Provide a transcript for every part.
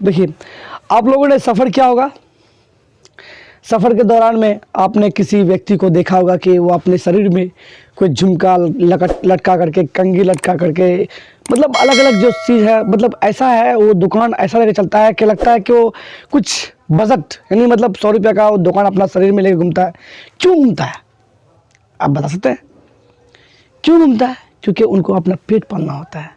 देखिए, आप लोगों ने सफ़र किया होगा। सफ़र के दौरान में आपने किसी व्यक्ति को देखा होगा कि वो अपने शरीर में कोई झुमका लटका करके, कंघी लटका करके, मतलब अलग अलग जो चीज़ है, मतलब ऐसा है वो दुकान ऐसा लेके चलता है कि लगता है कि वो कुछ बजट, यानी मतलब 100 रुपये का वो दुकान अपना शरीर में लेके घूमता है। क्यों घूमता है आप बता सकते हैं? क्यों घूमता है? क्योंकि उनको अपना पेट पालना होता है।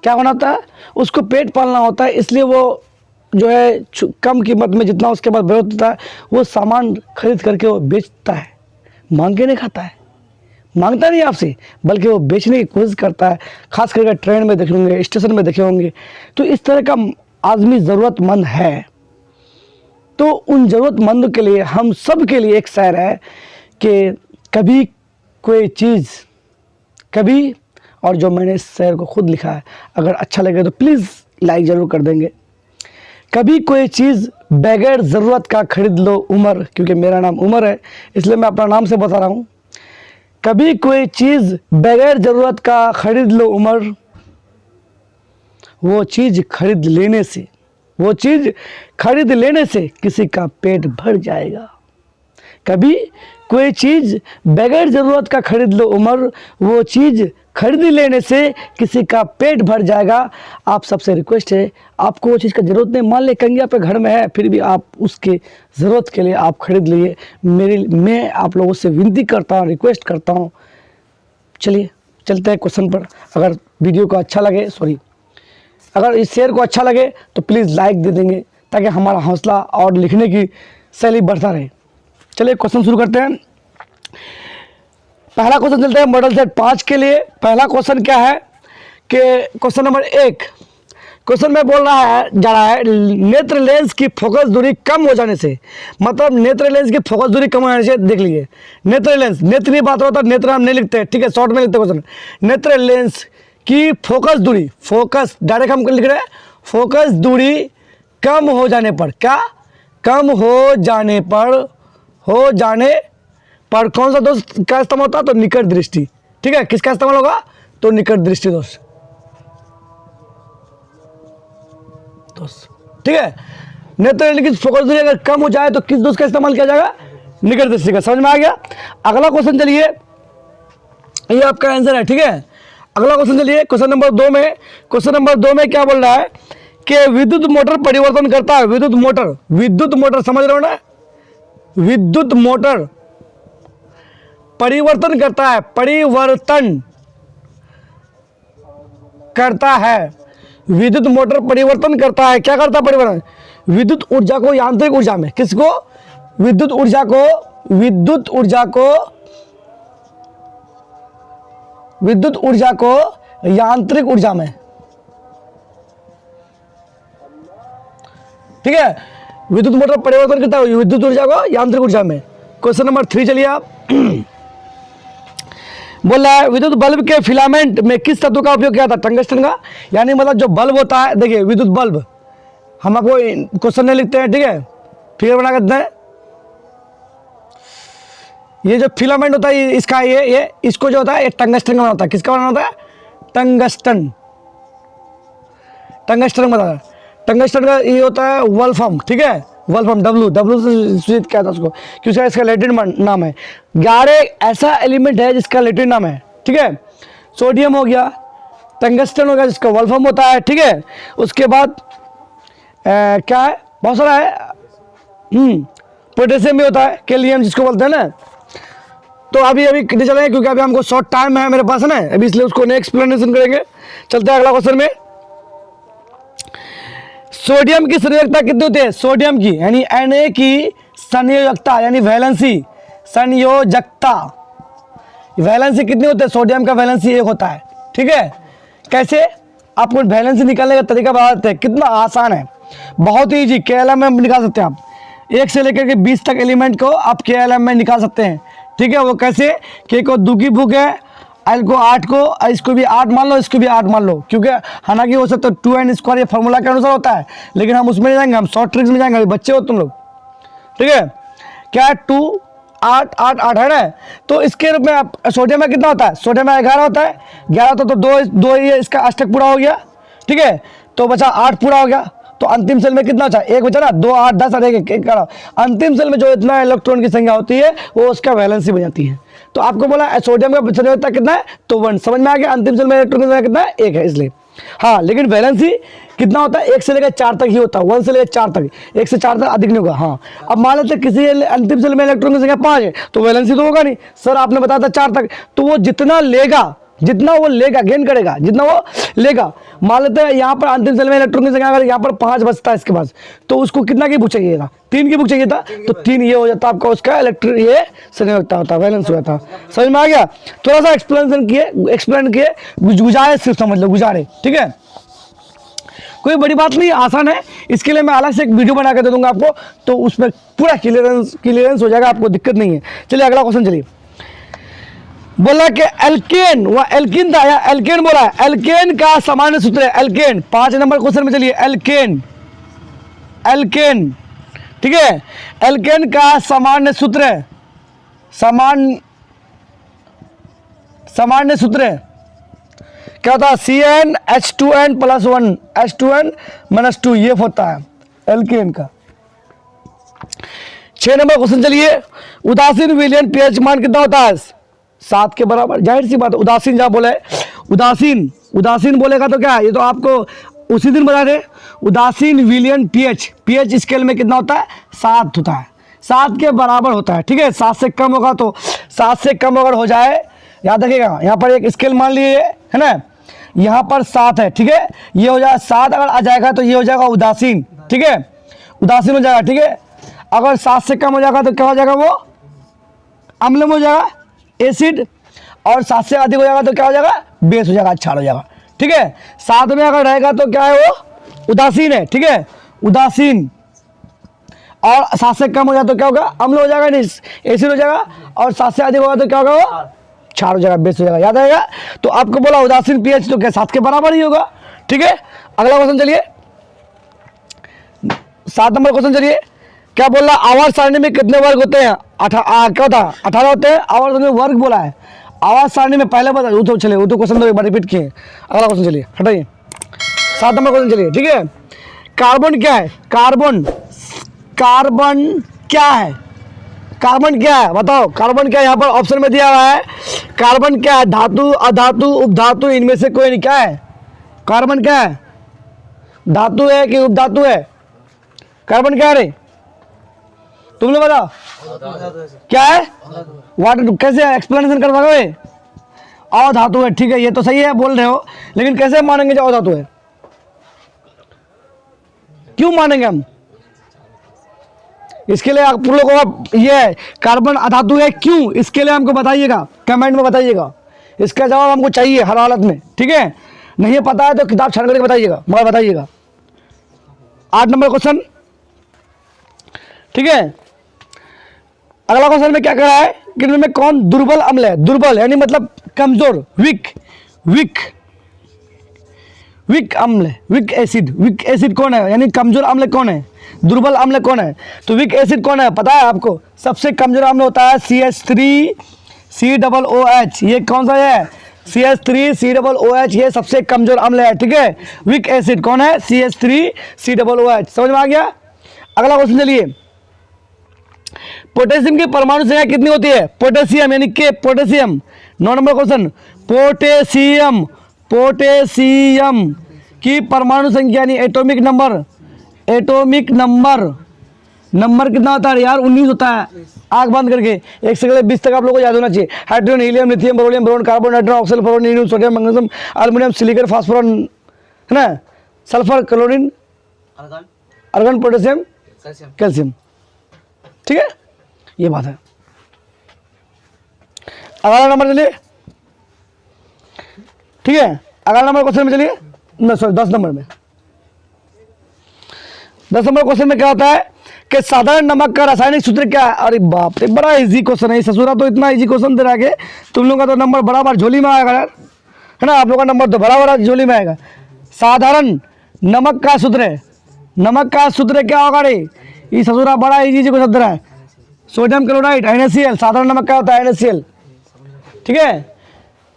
क्या होना होता है? उसको पेट पालना होता है, इसलिए वो जो है कम कीमत में जितना उसके पास जरूरत होता है वो सामान खरीद करके वो बेचता है। मांग के नहीं खाता है, मांगता नहीं आपसे, बल्कि वो बेचने की कोशिश करता है। खास करके ट्रेन में देखे होंगे, स्टेशन में देखे होंगे, तो इस तरह का आदमी ज़रूरतमंद है। तो उन ज़रूरतमंद के लिए, हम सब के लिए एक शेर है कि कभी कोई चीज़ कभी, और जो मैंने इस शेर को खुद लिखा है, अगर अच्छा लगे तो प्लीज़ लाइक ज़रूर कर देंगे। कभी कोई चीज़ बगैर ज़रूरत का खरीद लो उमर, क्योंकि मेरा नाम उमर है इसलिए मैं अपना नाम से बता रहा हूँ। कभी कोई चीज़ बगैर ज़रूरत का खरीद लो उमर, वो चीज़ खरीद लेने से किसी का पेट भर जाएगा। कभी कोई चीज़ बगैर ज़रूरत का खरीद लो उमर, वो चीज़ खरीद लेने से किसी का पेट भर जाएगा। आप सबसे रिक्वेस्ट है, आपको वो चीज़ का ज़रूरत नहीं, मान ले कंघी आपके घर में है, फिर भी आप उसके ज़रूरत के लिए आप खरीद लिए। मैं आप लोगों से विनती करता हूँ, रिक्वेस्ट करता हूँ। चलिए चलते हैं क्वेश्चन पर। अगर वीडियो को अच्छा लगे, अगर इस शेयर को अच्छा लगे तो प्लीज़ लाइक दे देंगे, ताकि हमारा हौसला और लिखने की शैली बढ़ता रहे। चलिए क्वेश्चन शुरू करते हैं। पहला क्वेश्चन चलते हैं मॉडल सेट 5 के लिए। पहला क्वेश्चन क्या है कि क्वेश्चन नंबर 1, क्वेश्चन में बोल रहा है जा रहा है नेत्र लेंस की फोकस दूरी कम हो जाने से, मतलब नेत्र लेंस की फोकस दूरी कम हो जाने से। देख लीजिए, नेत्र लेंस, नेत्र की बात होता है, नेत्र हम नहीं लिखते हैं, ठीक है, शॉर्ट में लिखते हैं क्वेश्चन। नेत्र लेंस की फोकस दूरी, फोकस डायरेक्ट हम लिख रहे हैं, फोकस दूरी कम हो जाने पर, क्या कम हो जाने पर कौन सा दोष का इस्तेमाल होता है? तो निकट दृष्टि, ठीक है। किसका इस्तेमाल होगा? तो निकट दृष्टि दोष, ठीक है। नेत्र की फोकस दूरी अगर कम हो जाए तो किस दोष का इस्तेमाल किया जाएगा? निकट दृष्टि का। समझ में आ गया? अगला क्वेश्चन चलिए, ये आपका आंसर है, ठीक है। अगला क्वेश्चन चलिए, क्वेश्चन नंबर 2 में, क्वेश्चन नंबर 2 में क्या बोल रहा है कि विद्युत मोटर परिवर्तन करता है। विद्युत मोटर समझ रहे हो ना? विद्युत मोटर परिवर्तन करता है, विद्युत मोटर परिवर्तन करता है। क्या करता है परिवर्तन? विद्युत ऊर्जा को यांत्रिक ऊर्जा में। किसको? विद्युत ऊर्जा को यांत्रिक ऊर्जा में, ठीक है। विद्युत मोटर परिवर्तन करता है विद्युत ऊर्जा को यांत्रिक ऊर्जा में। क्वेश्चन नंबर 3 चलिए आप। बोल रहा है विद्युत बल्ब के फिलामेंट में किस तत्व का उपयोग किया था? टंगस्टन का। यानी मतलब जो बल्ब होता है, देखिए विद्युत बल्ब, हम आपको क्वेश्चन नहीं लिखते हैं, ठीक है, फिगर बना करते हैं। ये जो फिलामेंट होता है इसका, ये इसको जो होता है, ये टंगस्टन का बना होता है। किसका बना होता है? टंगस्टन बना है। टंगस्टन का ये होता है वोल्फ्राम, ठीक है, वोल्फ्राम, डब्लू से सूचित किया था उसको, क्योंकि इसका लैटिन नाम है। 11 ऐसा एलिमेंट है जिसका लैटिन नाम है, ठीक है। सोडियम हो गया, टंगस्टन हो गया जिसका वोल्फ्राम होता है, ठीक है। उसके बाद क्या है, बहुत सारा है, पोटेशियम भी होता है, कैलियम जिसको बोलते हैं ना। तो अभी कितने चलेंगे, क्योंकि अभी हमको शॉर्ट टाइम है मेरे पास, है ना, अभी इसलिए उसको नहीं एक्सप्लेनेशन करेंगे। चलते हैं अगला क्वेश्चन में। सोडियम की संयोजकता कितनी होती है? सोडियम की यानी Na की संयोजकता, यानी वैलेंसी, वैलेंसी कितनी होती है? सोडियम का वैलेंसी 1 होता है, ठीक है। कैसे? आपको वैलेंसी निकालने का तरीका बताते हैं, कितना आसान है, बहुत ही ईजी। KLM में निकाल सकते हैं आप, 1 से लेकर के 20 तक एलिमेंट को आप KLM में निकाल सकते हैं, ठीक है। वो कैसे? K को 2 की बुक है, L को 8 को, इसको भी 8 मान लो, इसको भी 8 मान लो, क्योंकि हालांकि हो सकता है 2n² ये फॉर्मूला के अनुसार होता है, लेकिन हम उसमें नहीं जाएंगे, हम शॉर्ट ट्रिक्स में जाएंगे। अभी बच्चे हो तुम लोग, ठीक है। क्या है? 2 8 8 8 है ना। तो इसके रूप में आप सोडियम में कितना होता है? सोडियम में 11 होता है, 11 तो 2 ही इसका अष्टक पूरा हो गया, ठीक है। तो बचा 8 पूरा हो गया। तो अंतिम सेल में कितना बचा, 1 बचा ना, 2 8 10 और 1 1 करा। अंतिम सेल में जो इतना इलेक्ट्रॉन की संख्या होती है वो उसका वैलेंसी बन जाती है। तो आपको बोला सोडियम का संयोजकता कितना है, तो 1, समझ में आ गया। अंतिम सेल में इलेक्ट्रॉन की संख्या कितना है, 1 है इसलिए। हाँ, लेकिन वैलेंसी कितना होता है, 1 से लेकर 4 तक ही होता है, 1 से लेकर 4 तक, 1 से 4 तक अधिक नहीं होगा। हाँ, अब मान लेते किसी अंतिम सेल में इलेक्ट्रॉन की संख्या 5 है तो वैलेंसी तो होगा नहीं। सर आपने बताया था 4 तक, तो वो जितना लेगा, जितना वो लेगा, गेन करेगा, जितना वो लेगा। मान लेते हैं यहाँ पर अंतिम सेल में इलेक्ट्रॉन की संख्या अगर यहाँ पर 5 बचता है इसके पास, तो उसको कितना की बुक चाहिए था, 3 की बुक चाहिए था, तो 3 ये हो जाता आपका उसका इलेक्ट्रॉन, ये संयोजकता होता, वैलेंस हो जाता। समझ में आ गया। थोड़ा सा एक्सप्लेन किए, गुजारे सिर्फ समझ लो, गुजारे, ठीक है, कोई बड़ी बात नहीं, आसान है। इसके लिए मैं अलग से एक वीडियो बना कर दे दूंगा आपको, तो उसमें पूरा क्लियरेंस हो जाएगा, आपको दिक्कत नहीं है। चलिए अगला क्वेश्चन, चलिए। बोला कि एल्केन, वह एल्किन था या एल्केन बोला है, एल्केन का सामान्य सूत्र है एल्केन। 5 नंबर क्वेश्चन में चलिए, एल्केन, एल्केन, ठीक है, एल्केन का सामान्य सूत्र है, सामान्य सूत्र है क्या होता है, CnH2n + 1 H2n - 2, ये होता है एल्केन का। 6 नंबर क्वेश्चन चलिए, उदासीन विलयन pH मान कितना होता है, 7 के बराबर। जाहिर सी बात, उदासीन जहाँ बोले, उदासीन बोलेगा तो क्या है, ये तो आपको उसी दिन बता दे। उदासीन विलयन pH स्केल में कितना होता है, 7 होता है, 7 के बराबर होता है, ठीक है। 7 से कम होगा तो 7 से कम अगर हो जाए, याद रखिएगा, यहाँ पर एक स्केल मान लिए है ना, यहाँ पर 7 है, ठीक है, ये हो जाएगा 7 अगर आ जाएगा तो ये हो जाएगा उदासीन, ठीक है, उदासीन हो जाएगा, ठीक है। अगर 7 से कम हो जाएगा तो क्या हो जाएगा, वो अम्ल में हो जाएगा, एसिड। और 7 से अधिक हो जाएगा तो क्या हो जाएगा, बेस हो जाएगा, क्षार हो जाएगा, ठीक है। 7 में अगर रहेगा तो क्या है, वो उदासीन है, ठीक है, उदासीन। और 7 से कम हो जाए तो क्या होगा, अम्ल हो जाएगा, नहीं एसिड हो जाएगा। और 7 से अधिक होगा तो क्या होगा, वो क्षार हो जाएगा, बेस हो जाएगा, याद आएगा। तो आपको बोला उदासीन pH तो क्या 7 के बराबर ही होगा, ठीक है। अगला क्वेश्चन चलिए, 7 नंबर क्वेश्चन चलिए, क्या बोल रहा, आवर्त सारणी में कितने वर्ग होते हैं, क्या होता है, 18 होते हैं। आवर्त में वर्ग बोला है, आवर्त सारणी में पहले बता, वो तो चले, वो तो क्वेश्चन तो एक बार रिपीट किए। अगला क्वेश्चन चलिए, हटाइए, 7 नंबर क्वेश्चन चलिए, ठीक है। कार्बन क्या है, कार्बन क्या है, कार्बन क्या है बताओ, कार्बन क्या है, यहाँ पर ऑप्शन में दिया हुआ है। कार्बन क्या है, धातु, अधातु, उपधातु, इनमें से कोई नहीं, क्या है कार्बन, क्या है, धातु है कि उपधातु है, कार्बन क्या है रे, तुम लोग बताओ क्या है, वाटर, कैसे एक्सप्लेनेशन कर पाओगे, अधातु है, ठीक है, ये तो सही है बोल रहे हो, लेकिन कैसे मानेंगे जो अधातु है, क्यों मानेंगे हम, इसके लिए आप लोगों को ये कार्बन अधातु है क्यों, इसके लिए हमको बताइएगा, कमेंट में बताइएगा, इसका जवाब हमको चाहिए हर हालत में, ठीक है। नहीं पता है तो किताब छान करके बताइएगा, मगर बताइएगा। 8 नंबर क्वेश्चन, ठीक है। अगला क्वेश्चन में क्या कह रहा है कि इनमें कौन दुर्बल अम्ल है, दुर्बल यानी मतलब कमजोर, वीक अम्ल, वीक एसिड कौन है, यानी कमजोर अम्ल कौन है, दुर्बल अम्ल कौन है, तो वीक एसिड कौन है पता है आपको, सबसे कमजोर अम्ल होता है CH3COOH, ये कौन सा है, CH3COOH, ये सबसे कमजोर अम्ल है, ठीक है। वीक एसिड कौन है, CH3COOH, समझ में आ गया। अगला क्वेश्चन चलिए, पोटेशियम की परमाणु संख्या कितनी होती है, पोटेशियम यानी के पोटेशियम, 9 नंबर क्वेश्चन, पोटेशियम की परमाणु संख्या यानी एटॉमिक नंबर कितना होता है यार, 19 होता है। आंख बंद करके 1 से 20 तक आप लोगों को याद होना चाहिए। Hydrogen, helium, lithium, beryllium, boron, carbon, nitrogen, oxygen, fluorine, uranium, sodium, magnesium, aluminium, silicon, phosphorus, है ना, sulphur, chlorine, argon, potassium, calcium, ठीक है, ये बात है। अगला नंबर चलिए, ठीक है। अगला नंबर क्वेश्चन में चलिए, 10 नंबर में, 10 नंबर क्वेश्चन में क्या होता है कि साधारण नमक का रासायनिक सूत्र क्या है। अरे बाप रे, बड़ा इजी क्वेश्चन है, ससुरा तो इतना इजी क्वेश्चन दे रहा है कि तुम लोगों का तो नंबर बराबर झोली में आएगा यार, है ना, आप लोगों का नंबर तो बराबर झोली में आएगा। साधारण नमक का सूत्र है, नमक का सूत्र क्या होगा रे, ये ससुरा बड़ा इजी क्वेश्चन दे रहा है। सोडियम क्लोराइड, NaCl, साधारण नमक क्या होता है, NaCl, ठीक है,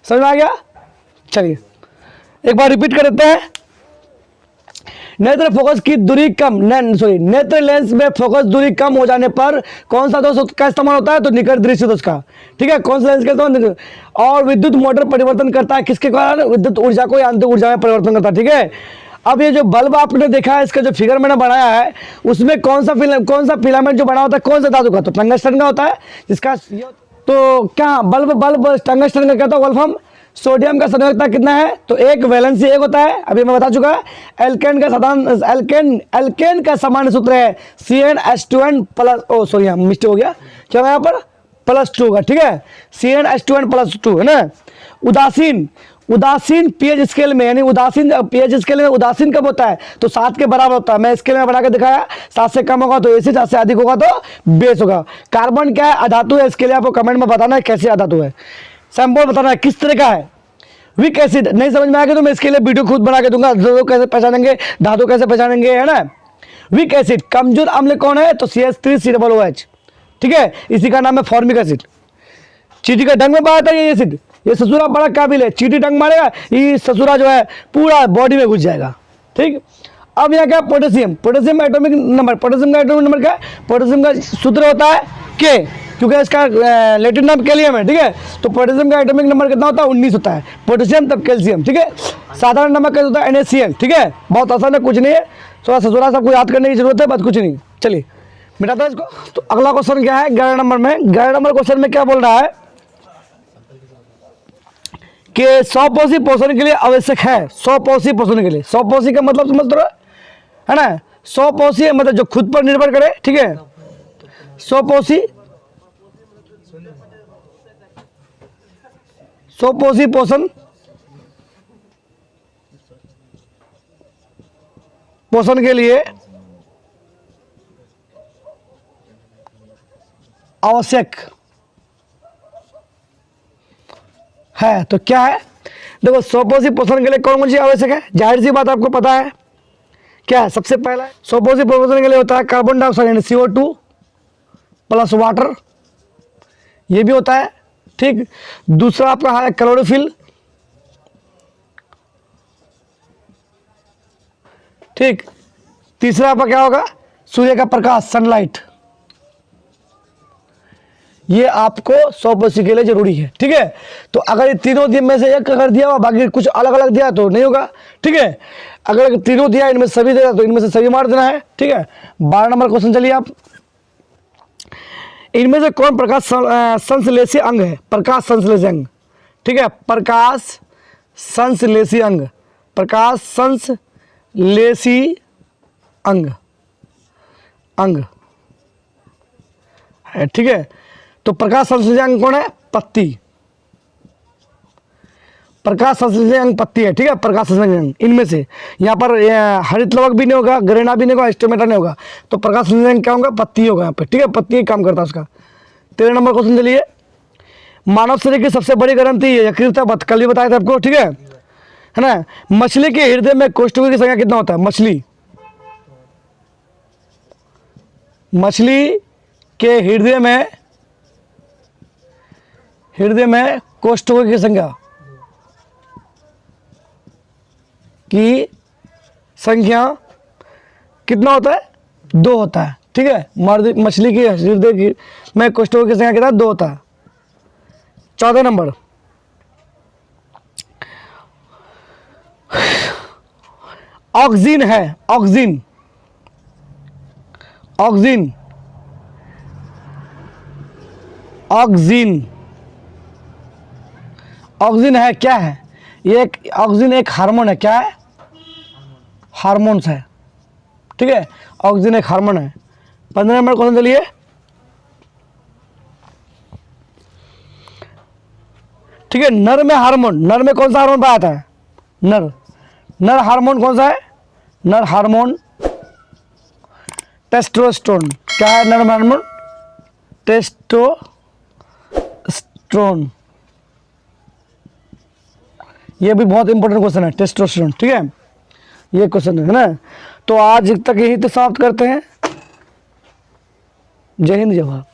समझ में आ गया। चलिए एक बार रिपीट कर देते हैं, नेत्र फोकस की दूरी कम, नेत्र लेंस में फोकस दूरी कम हो जाने पर कौन सा दोष का इस्तेमाल होता है? तो निकट दृष्टि दोष का। ठीक है, कौन सा लेंस का इस्तेमाल? और विद्युत मोटर परिवर्तन करता है किसके कारण? विद्युत ऊर्जा को यांत्रिक ऊर्जा में परिवर्तन करता है। ठीक है, अब ये जो बल्ब आपने देखा है, इसका जो फिगर मैंने बनाया है, उसमें कौन सा फिलामेंट जो बना होता है कौन सा धातु का? तो टंगस्टन का होता है। जिसका तो क्या बल्ब टंगस्टन का कहता है वोल्फ्राम। सोडियम का संयोजकता कितना है? तो एक वैलेंसी एक होता है, अभी मैं बता चुका। एल्केन का सामान्य सूत्र है CnH2n प्लस, ओ सॉरी यहाँ मिस्टेक हो गया, क्या यहाँ पर +2 होगा। ठीक है, CnH2n +2 है ना। उदासीन पीएच स्केल में, यानी उदासीन पीएच स्केल में उदासीन कब होता है? तो 7 के बराबर होता है। मैं स्केल में बना के दिखाया, 7 से कम होगा तो एसिड, 7 से अधिक होगा तो बेस होगा। कार्बन क्या है? अधातु है। इसके लिए आपको कमेंट में बताना है कैसे अधातु है, सैंपल बताना है किस तरह का है। वीक एसिड नहीं समझ में आएगा तो मैं इसके लिए वीडियो खुद बना के दूंगा, धातु कैसे पहचानेंगे, धातु कैसे पहचानेंगे, है ना। वीक एसिड कमजोर अम्ल कौन है? तो CH3COOH। ठीक है, इसी का नाम है फॉर्मिक एसिड। चीटी का डंग में पाया था ये एसिड, ये ससुरा बड़ा काबिल है। चीटी डंग मारेगा, ये ससुरा जो है पूरा बॉडी में घुस जाएगा। ठीक, अब यहाँ क्या? पोटेशियम का एटॉमिक नंबर क्या है? पोटेशियम का सूत्र होता है के, क्योंकि इसका लैटिन नाम कैलियम है। ठीक है, तो पोटेशियम का एटॉमिक नंबर कितना होता है? 19 होता है। पोटेशियम तब कैल्शियम। ठीक है, साधारण नमक कैसे होता है? NaCl। ठीक है, बहुत आसान है, कुछ नहीं है, थोड़ा ससुरा सबको याद करने की जरूरत है, बस कुछ नहीं। चलिए मिटाता है इसको। तो अगला क्वेश्चन क्या है? 11 नंबर में, 11 नंबर क्वेश्चन में क्या बोल रहा है कि स्वपोषी पोषण के लिए आवश्यक है। स्वपोषी पोषण के लिए, स्वपोषी का मतलब समझ रहे हो, है ना। स्वपोषी मतलब जो खुद पर निर्भर करे। ठीक है, स्वपोषी पोषण के लिए आवश्यक है। तो क्या है? देखो, स्वपोषी पोषण के लिए कौन कौन सी आवश्यक है? जाहिर सी बात आपको पता है क्या है। सबसे पहला स्वपोषी पोषण के लिए होता है कार्बन डाइऑक्साइड यानी CO2 प्लस वाटर, ये भी होता है। ठीक, दूसरा आपका है क्लोरोफिल। ठीक, तीसरा आपका क्या होगा? सूर्य का प्रकाश, सनलाइट। ये आपको स्वपोषी के लिए जरूरी है। ठीक है, तो अगर ये तीनों में से एक अगर दिया हुआ, बाकी कुछ अलग अलग दिया तो नहीं होगा। ठीक है, अगर तीनों दिया, इनमें सभी दिया तो इनमें से सभी मार देना है। ठीक है, 12 नंबर क्वेश्चन चलिए आप। इनमें से कौन प्रकाश संश्लेषी अंग है? प्रकाश संश्लेषी अंग। ठीक है, प्रकाश संश्लेषी अंग, प्रकाश संश्लेषी अंग है। ठीक है, तो प्रकाश संश्लेषी अंग कौन है? पत्ती। प्रकाश संश्लेषी अंग पत्ती है। ठीक है, प्रकाश संश्लेषी अंग इनमें से, यहाँ पर हरित लवक भी नहीं होगा, गरेना भी नहीं होगा, स्टोमेटा नहीं होगा, तो प्रकाश संश्लेषी अंग क्या होगा? पत्ती होगा यहाँ पे। ठीक है, पत्ती काम करता है उसका। 13 नंबर क्वेश्चन चलिए। मानव शरीर की सबसे बड़ी ग्रंथि यकृत है, कल भी बताया था आपको। ठीक है ना। मछली के हृदय में कोशिकाओं की संख्या कितना होता है? मछली के हृदय में कोशिकाओं की संख्या कितना होता है? 2 होता है। ठीक है, मछली के हृदय में कोशिकाओं की संख्या कितना? 2 होता है। 14 नंबर, ऑक्सीजन है। ऑक्सीजन है क्या है? ये ऑक्सीजन एक हार्मोन है। क्या है? हार्मोन्स है। ठीक है, ऑक्सीजन एक हार्मोन है। 15 नंबर क्वेश्चन चलिए। ठीक है, नर में कौन सा हार्मोन पाया जाता है? नर हार्मोन कौन सा है? नर हार्मोन टेस्टोस्टेरोन। क्या है नर हार्मोन? टेस्टोस्टेरोन। ये भी बहुत इंपॉर्टेंट क्वेश्चन है, टेस्टोस्टेरोन। ठीक है, ये क्वेश्चन है ना। तो आज तक यही तो समाप्त करते हैं। जय हिंद, जय भारत।